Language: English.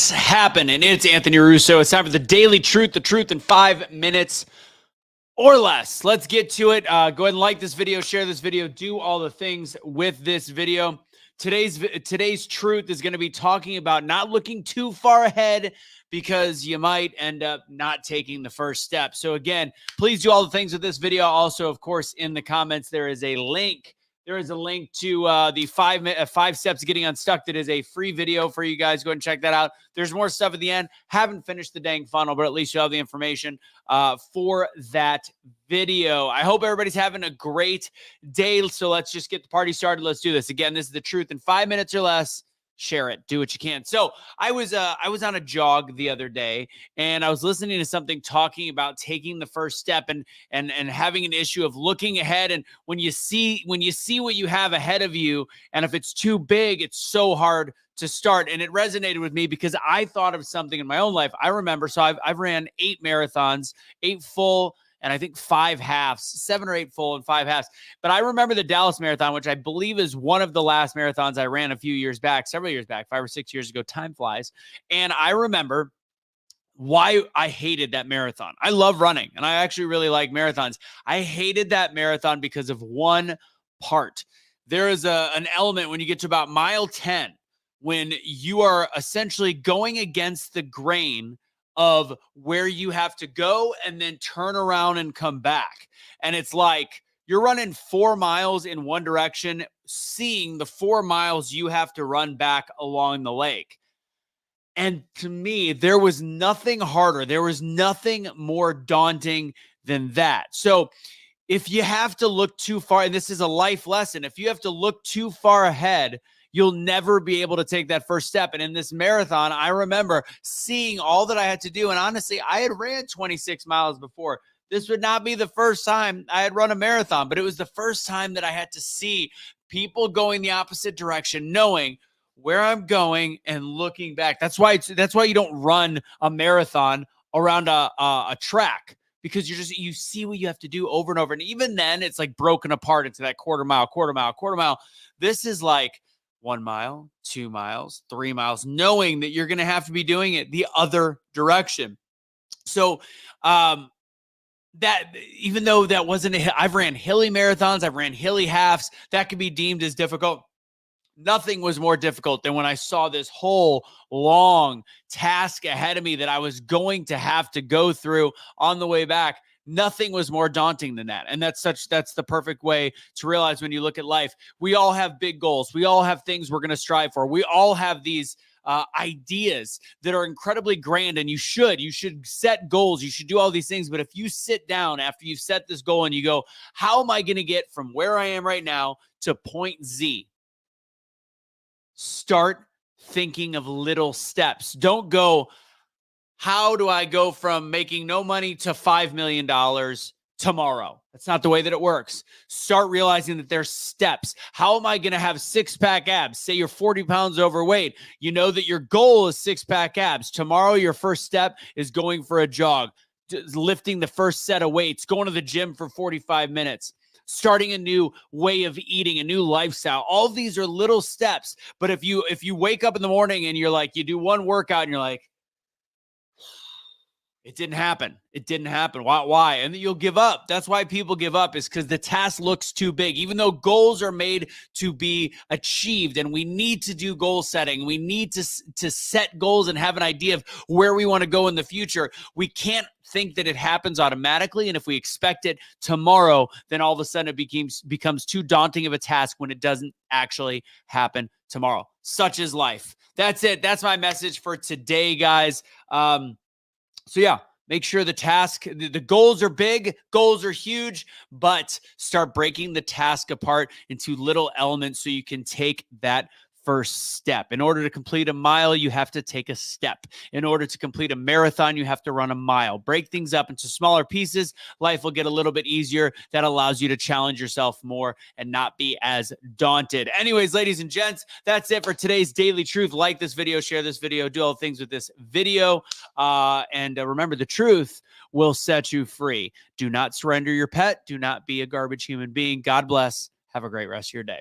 What's happening? It's Anthony Russo. It's time for the Daily Truth, the truth in 5 minutes or less. Let's get to it. Go ahead and like this video, share this video, do all the things with this video. Today's truth is going to be talking about not looking too far ahead because you might end up not taking the first step. So again, please do all the things with this video. Also, of course, in the comments, there is a link. There is a link to the 5 steps to getting unstuck. That is a free video for you guys. Go ahead and check that out. There's more stuff at the end. Haven't finished the dang funnel, but at least you'll have the information for that video. I hope everybody's having a great day. So let's just get the party started. Let's do this. Again, this is the truth in 5 minutes or less. Share it. Do what you can. So I was on a jog the other day, and I was listening to something talking about taking the first step and having an issue of looking ahead. And when you see what you have ahead of you, and if it's too big, it's so hard to start. And it resonated with me because I thought of something in my own life. I remember, so I've ran 8 marathons, 8 full, and I think 5 halves, 7 or 8 full and 5 halves. But I remember the Dallas Marathon, which I believe is one of the last marathons I ran a few years back, several years back, 5 or 6 years ago. Time flies. And I remember why I hated that marathon. I love running, and I actually really like marathons. I hated that marathon because of one part. There is an element when you get to about mile 10, when you are essentially going against the grain of where you have to go and then turn around and come back. And it's like you're running 4 miles in one direction, seeing the 4 miles you have to run back along the lake. And to me, there was nothing harder. There was nothing more daunting than that. So if you have to look too far, and this is a life lesson, if you have to look too far ahead, you'll never be able to take that first step. And in this marathon, I remember seeing all that I had to do. And honestly, I had ran 26 miles before. This would not be the first time I had run a marathon, but it was the first time that I had to see people going the opposite direction, knowing where I'm going and looking back. That's why you don't run a marathon around a track, because you see what you have to do over and over. And even then, it's like broken apart into that quarter mile. This is like 1 mile, 2 miles, 3 miles, knowing that you're going to have to be doing it the other direction. So that, even though that wasn't I've ran hilly marathons, I've ran hilly halves, that could be deemed as difficult. Nothing was more difficult than when I saw this whole long task ahead of me that I was going to have to go through on the way back. Nothing was more daunting than that. And that's the perfect way to realize when you look at life. We all have big goals. We all have things we're going to strive for. We all have these ideas that are incredibly grand, and you should set goals. You should do all these things. But if you sit down after you've set this goal and you go, how am I going to get from where I am right now to point Z? Start thinking of little steps. Don't go, how do I go from making no money to $5 million tomorrow? That's not the way that it works. Start realizing that there's steps. How am I going to have 6-pack abs? Say you're 40 pounds overweight. You know that your goal is 6-pack abs. Tomorrow, your first step is going for a jog, lifting the first set of weights, going to the gym for 45 minutes. Starting a new way of eating, a new lifestyle. All of these are little steps. But if you wake up in the morning and you're like, you do one workout and you're like, it didn't happen. It didn't happen. Why? And then you'll give up. That's why people give up, is because the task looks too big. Even though goals are made to be achieved, and we need to do goal setting. We need to set goals and have an idea of where we want to go in the future. We can't think that it happens automatically. And if we expect it tomorrow, then all of a sudden it becomes too daunting of a task when it doesn't actually happen tomorrow. Such is life. That's it. That's my message for today, guys. So yeah, make sure the goals are big, goals are huge, but start breaking the task apart into little elements so you can take that first step. In order to complete a mile, you have to take a step. In order to complete a marathon, you have to run a mile. Break things up into smaller pieces. Life will get a little bit easier. That allows you to challenge yourself more and not be as daunted. Anyways, ladies and gents, that's it for today's Daily Truth. Like this video, share this video, do all the things with this video. And remember, the truth will set you free. Do not surrender your pet. Do not be a garbage human being. God bless. Have a great rest of your day.